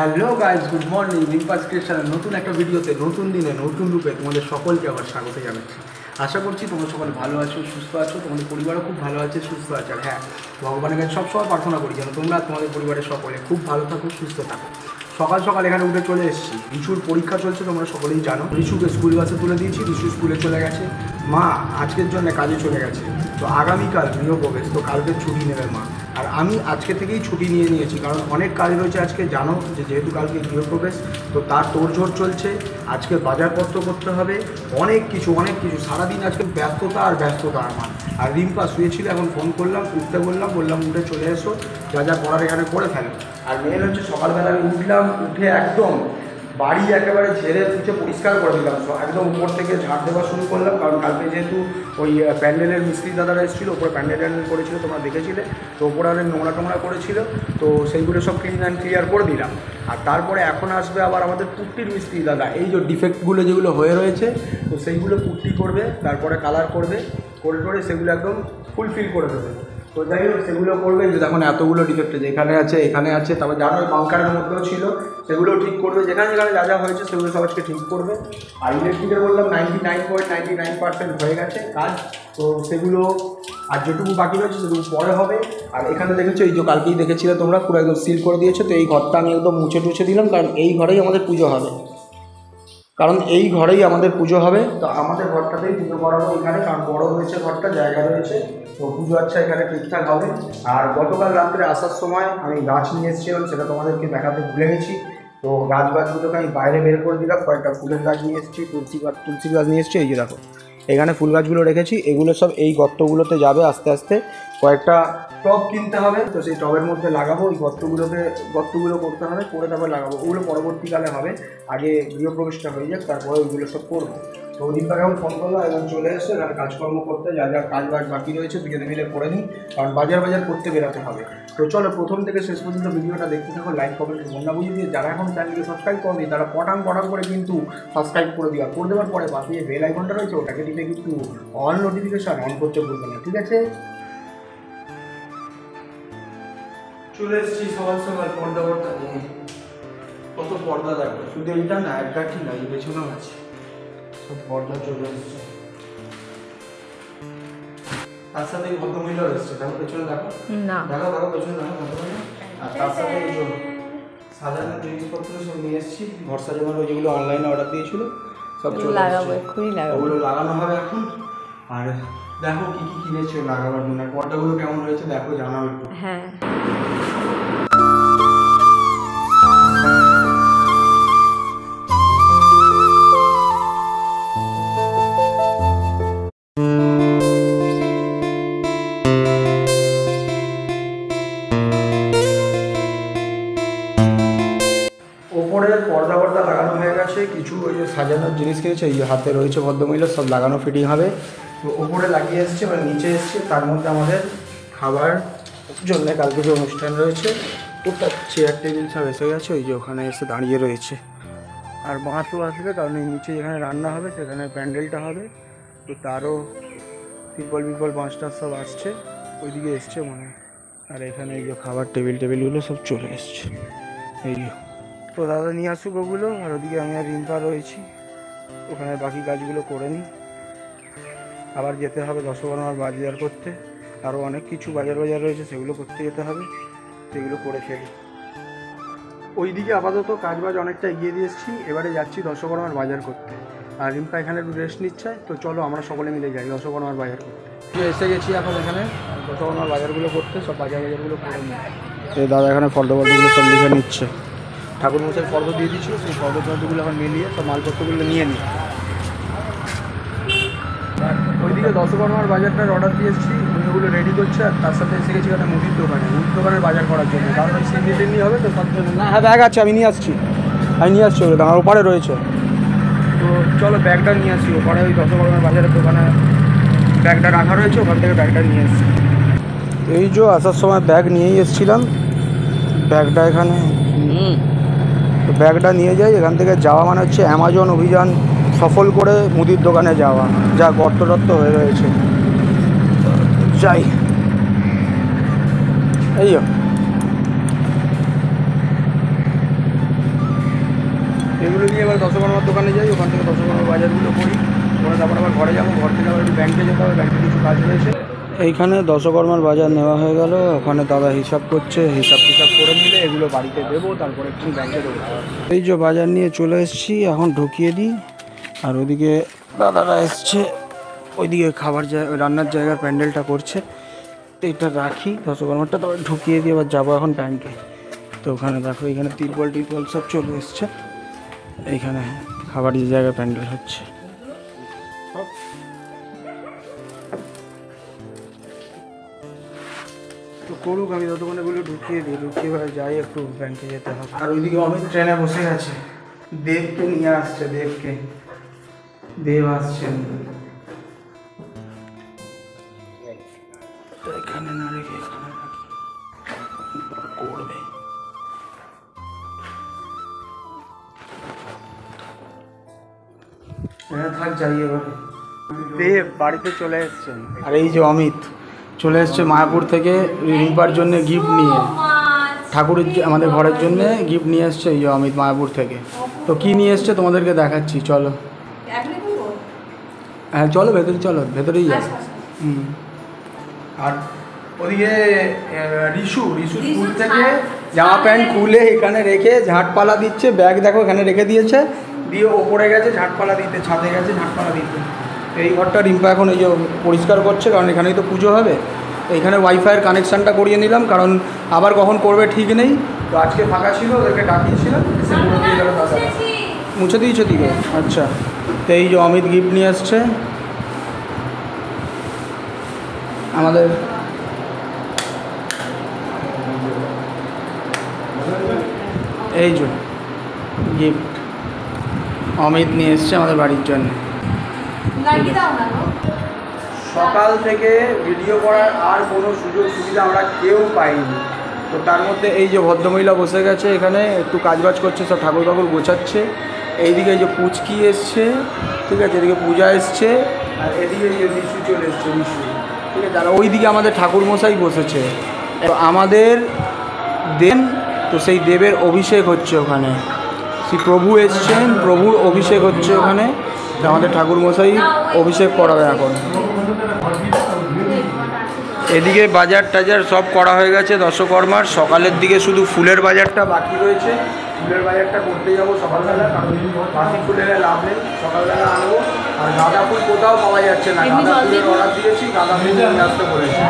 Hello guys, good morning. Rimpa's ক্রিয়েশনের নতুন একটা ভিডিওতে নতুন দিনে নতুন রূপে তোমাদের সকলকে আবার স্বাগত জানাচ্ছি। আশা করছি তোমরা সকলে ভালো আছো, সুস্থ আছো, তোমাদের পরিবারও খুব ভালো আছে, সুস্থ আছে। আর হ্যাঁ, ভগবানের কাছে সবসময় প্রার্থনা করি যেন তোমরা তোমাদের পরিবারের সকলে খুব ভালো থাকো, সুস্থ থাকো। সকাল সকাল এখানে উঠে চলে এসেছি। রিশুর পরীক্ষা চলছে, তোমরা সকলেই জানো। রিশুকে স্কুল বাসে তুলে দিয়েছি, রিশু স্কুলে চলে গেছে। মা আজকের জন্য কাজে চলে গেছে, তো আগামীকাল গৃহপ্রবেশ, তো কালকে ছুটি নেবে মা। আর আমি আজকে থেকেই ছুটি নিয়ে নিয়েছি, কারণ অনেক কাজ রয়েছে আজকে। জানো যে যেহেতু কালকে গৃহপ্রবেশ, তো তার তোড়জোড় চলছে। আজকে বাজারপত্র করতে হবে, অনেক কিছু সারাদিন আজকে ব্যস্ততা আর ব্যস্ততা আমার। আর রিম্পা শুয়েছিল, এখন ফোন করলাম, উঠতে বললাম উঠে চলে এসো, যা যা করার এখানে করে ফেলো। আর মেন হচ্ছে সকালবেলা আমি উঠলাম, উঠে একদম বাড়ি একেবারে ঝেড়ে পুছে পরিষ্কার করে দিলাম, একদম উপর থেকে ঝাড় দেওয়া শুরু করলাম। কারণ কালকে যেহেতু ওই প্যান্ডেলের মিস্ত্রি দাদারা এসেছিলো, ওপরে প্যান্ডেল করেছিল, তোমরা দেখেছিলে, তো ওপরে অনেক নোংরা করেছিল, তো সেইগুলো সব ক্লিন অ্যান্ড ক্লিয়ার করে দিলাম। আর তারপরে এখন আসবে আবার আমাদের পুট্টির মিস্ত্রি দাদা, এই যে ডিফেক্টগুলো যেগুলো হয়ে রয়েছে, তো সেইগুলো পুট্টি করবে, তারপরে কালার করবে, করে সেগুলো একদম ফুলফিল করে দেবে। তো যাই হোক, সেগুলো করবে। যে এখন এতগুলো ডিফেক্ট যেখানে আছে, তারপর জানো ওই বাংকারের মধ্যেও ছিল, সেগুলো ঠিক করবে। যেখানে যা যা হয়েছে সেগুলো সব আজকে ঠিক করবে। আর ইলেকট্রিকের বললাম 99.99% হয়ে গেছে কাজ, তো সেগুলো আর যেটুকু বাকি রয়েছে সেটুকু পরে হবে। আর এখানে দেখেছো, এই যে কালকেই দেখেছিলে তোমরা, পুরো একদম সিল করে দিয়েছে। তো এই ঘরটা আমি একদম মুছে দিলাম, কারণ এই ঘরেই আমাদের পুজো হবে। তো আমাদের ঘরটাতেই পুজো করাবো এখানে, কারণ বড় রয়েছে ঘরটা, জায়গা রয়েছে, তো পুজো আচ্ছা এখানে ঠিকঠাক হবে। আর গতকাল রাত্রে আসার সময় আমি গাছ নিয়ে এসেছিলাম, সেটা তোমাদেরকে দেখাতে ভুলে গেছি। তো গাছগুলোকে আমি বাইরে বের করে দিলাম। কয়েকটা ফুলের গাছ নিয়ে এসেছি, তুলসী গাছ নিয়ে এসেছি। এই যে দেখো, এখানে ফুল গাছগুলো রেখেছি, এগুলো সব এই গর্তগুলোতে যাবে আস্তে আস্তে। কয়েকটা টব কিনতে হবে, তো সেই টবের মধ্যে লাগাবো। এই গর্তগুলো করতে হবে, করে তারপর লাগাবো। ওগুলো পরবর্তীকালে হবে, আগে গৃহপ্রবেশটা হয়ে যাক, তারপরে ওইগুলো সব করবো। তো ওদিনটাকে এখন ফোন করলাম, এবং চলে এসে এখানে কাজকর্ম করতে, যা যা কাজ বাকি রয়েছে দুজনে মিলে করে নিই, কারণ বাজার করতে বেরোতে হবে। তো চলো প্রথম থেকে শেষ পর্যন্ত ভিডিওটা দেখতে থাকো, লাইক কমেন্ট বন্ধা বুঝিয়ে দিয়ে। যারা এখন চ্যানেলকে সাবস্ক্রাইব করেনি তারা পটাং করে কিন্তু সাবস্ক্রাইব করে দেওয়ার পরে পাশে যে বেল আইকনটা রয়েছে ওটাকে টিপে কিন্তু অল নোটিফিকেশন অন করতে ভুলবে না, ঠিক আছে? চলে এসেছি সকাল পর্দা নিয়ে। কত পর্দা দেখো, শুধু এইটা না, এক গাঠি না, এই পেছনেও আছে, সব পর্দা চলে এসেছে। তার সাথে ভদ্রমহিলা এসছে, দেখো পেছনে, দেখো পেছনে দেখো ভদ্রমহিলা। আর তার সাথে সাজানোর জিনিসপত্র সব নিয়ে এসেছি, ঘর সাজানোর যেগুলো অনলাইনে অর্ডার দিয়েছিল সব লাগাবো, ওগুলো লাগানো হবে এখন। আর দেখো কি কিনেছো লাগাবার জন্য, পর্দাগুলো কেমন হয়েছে দেখো, জানাও একটু। হ্যাঁ, ওপরের পর্দা লাগানো হয়ে গেছে, কিছু ওই যে সাজানোর জিনিস কিনেছে, এই যে হাতে রয়েছে ভদ্রমহিলার, সব লাগানো ফিটিং হবে। তো ওপরে লাগিয়ে এসছে, মানে নিচে এসছে। তার মধ্যে আমাদের খাবার জন্য কালকে যে অনুষ্ঠান রয়েছে, ওটা চেয়ার টেবিল সব এসে গেছে, ওই যে ওখানে এসে দাঁড়িয়ে রয়েছে। আর বাঁশও আসবে, কারণ এই নিচে যেখানে রান্না হবে সেখানে প্যান্ডেলটা হবে, তো তারও পিপল বাঁশ টাস সব আসছে, ওইদিকে এসছে মনে হয়। আর এখানে এই যে খাবার টেবিলগুলো সব চলে এসছে, এই যে। তো দাদা নিয়ে আসুক ওগুলো, আর ওদিকে আমি আর রিম্পা রয়েছি, ওখানে বাকি কাজগুলো করে নিই। আবার যেতে হবে দশকর্মার বাজার করতে, আরও অনেক কিছু বাজার রয়েছে, সেগুলো করতে যেতে হবে, সেগুলো করে ফেলি। ওইদিকে আপাতত কাজবাজ অনেকটা এগিয়ে দিয়ে এসেছি, এবারে যাচ্ছি দশকর্মার বাজার করতে। আর রিম্পা এখানে একটু রেস্ট নিচ্ছে, তো চলো আমরা সকলে মিলে যাই দশকর্মার বাজার করতে। এসে গেছি এখন এখানে দশকর্মার বাজারগুলো করতে, সব বাজারগুলো করে নিই। এই দাদা এখানে ফর্দগুলো সব লিখে নিচ্ছে, ঠাকুর মশাই ফর্দ দিয়ে দিচ্ছিল, সেই ফর্দগুলো এখন মিলিয়ে সব মালপত্রগুলো নিয়ে নিই। ওইদিকে দশকর্মার বাজারটার অর্ডার দিয়ে এসেছি, ওগুলো রেডি করছে। আর তার সাথে এসে গেছি এখানে মুদির দোকানের বাজার করার জন্য, কারণ ওই সিমিলেটলি হবে, তো সব জন্য না। হ্যাঁ, ব্যাগ আছে, আমি নিয়ে আসছি ওগুলো আমার ওপারে রয়েছে। তো চলো ব্যাগটা নিয়ে আসছি, ওপারে ওই দশকর্মার বাজারের দোকানে ব্যাগটা রাখা রয়েছে, ওখান থেকে ব্যাগটা নিয়ে এসেছি। এই যে আসার সময় ব্যাগ নিয়েই এসেছিলাম, ব্যাগটা এখানে, তো ব্যাগটা নিয়ে যাই। এখান থেকে যাওয়া মানে হচ্ছে অ্যামাজন অভিযান সফল করে মুদির দোকানে যাওয়া, যা গর্ত হয়ে রয়েছে। যাই, এই দোকানে যাই, ওখান থেকে দশকর্মার বাজারগুলো করি, করে তারপর আবার ঘরে যাবো, ঘর থেকে আবার একটু ব্যাংকে যেতে হবে, ব্যাংকে কিছু কাজ রয়েছে। এইখানে দশকর্মার বাজার নেওয়া হয়ে গেল, ওখানে দাদা হিসাব করছে, হিসাব টিসাব করে নিলে এগুলো বাড়িতে দেবো, তারপরে একটু ব্যাংকে দেবো। এই যে বাজার নিয়ে চলে এসেছি, এখন ঢুকিয়ে দিই। আর ওইদিকে দাদারা এসছে, ওইদিকে রান্নার জায়গার প্যান্ডেলটা করছে, এটা রাখি দশকর্মারটা, তারপরে ঢুকিয়ে দিয়ে আবার যাবো এখন ব্যাংকে। তো ওখানে দেখো এখানে তিরপল সব চলে এসছে, এইখানে খাবার জায়গায় প্যান্ডেল হচ্ছে। তো করুক, আমি ততক্ষণে বলে ঢুকিয়ে দিই, ঢুকিয়ে যাই, একটু ব্যাংকে যেতে হবে। আর ওইদিকে অমিত ট্রেনে বসে গেছে, দেবকে নিয়ে আসছে, দেব আসছেন। এখানে না রেখে এখানে করবে। থাক, যাই এবারে। দেব বাড়িতে চলে এসছেন, আর এই যে অমিত চলে এসছে মায়াপুর থেকে রিম্পার জন্য গিফট নিয়ে, ঠাকুরের আমাদের ঘরের জন্য গিফট নিয়ে এসছে এই যে অমিত মায়াপুর থেকে। তো কি নিয়ে এসছে তোমাদেরকে দেখাচ্ছি, চলো। হ্যাঁ চলো ভেতরে, চলো ভেতরেই যাবো। আর ওদিকে রিশু স্কুল থেকে জামা প্যান্ট খুলে এখানে রেখে ঝাঁটপালা দিচ্ছে, ব্যাগ দেখো এখানে রেখে দিয়েছে, দিয়ে ওপরে গেছে ঝাঁটপালা দিতে, ছাদে গেছে ঝাঁটপালা দিতে। এই ঘরটা রিম্পা এখন এই যে পরিষ্কার করছে, কারণ এখানেই তো পুজো হবে। এইখানে ওয়াইফাইয়ের কানেকশানটা করিয়ে নিলাম, কারণ আবার কখন করবে ঠিক নেই। তো আজকে ফাঁকা ছিল, ওদেরকে ডাকিয়েছিলাম, এসে পুরো দিয়ে গেল দাদা। মুছে দিয়েছো দিকে? আচ্ছা। তো এই যে অমিত গিফট নিয়ে আসছে আমাদের, এই যে গিফট অমিত নিয়ে এসছে আমাদের বাড়ির জন্য। সকাল থেকে ভিডিও করার আর কোনো সুযোগ সুবিধা আমরা কেউ পাইনি। তো তার মধ্যে এই যে ভদ্রমহিলা বসে গেছে এখানে, একটু কাজবাজ করছে, সব ঠাকুর গোছাচ্ছে। এইদিকে এই যে পুচকি এসছে, ঠিক আছে, এদিকে পূজা এসছে, আর এদিকে এই যে রিশু চলে এসছে, রিশু, ঠিক আছে। আর ওইদিকে আমাদের ঠাকুরমশাই বসেছে, তো আমাদের দেন, তো সেই দেবের অভিষেক হচ্ছে ওখানে, শ্রী প্রভু এসছেন, প্রভুর অভিষেক হচ্ছে ওখানে, আমাদের ঠাকুরমশাই অভিষেক করাবে এখন। এদিকে বাজার টাজার সব করা হয়ে গেছে দশকর্মার, সকালের দিকে শুধু ফুলের বাজারটা বাকি রয়েছে, ফুলের বাজারটা করতে যাবো সকালবেলা, কারণ বাকি ফুলের লাভ নেই, সকালবেলা আনবো। আর গাঁদা ফুল কোথাও পাওয়া যাচ্ছে না, গাঁদা ফুলের অর্ডার দিয়েছি, গাঁদা ফুল নিয়ে আসতে বলেছি।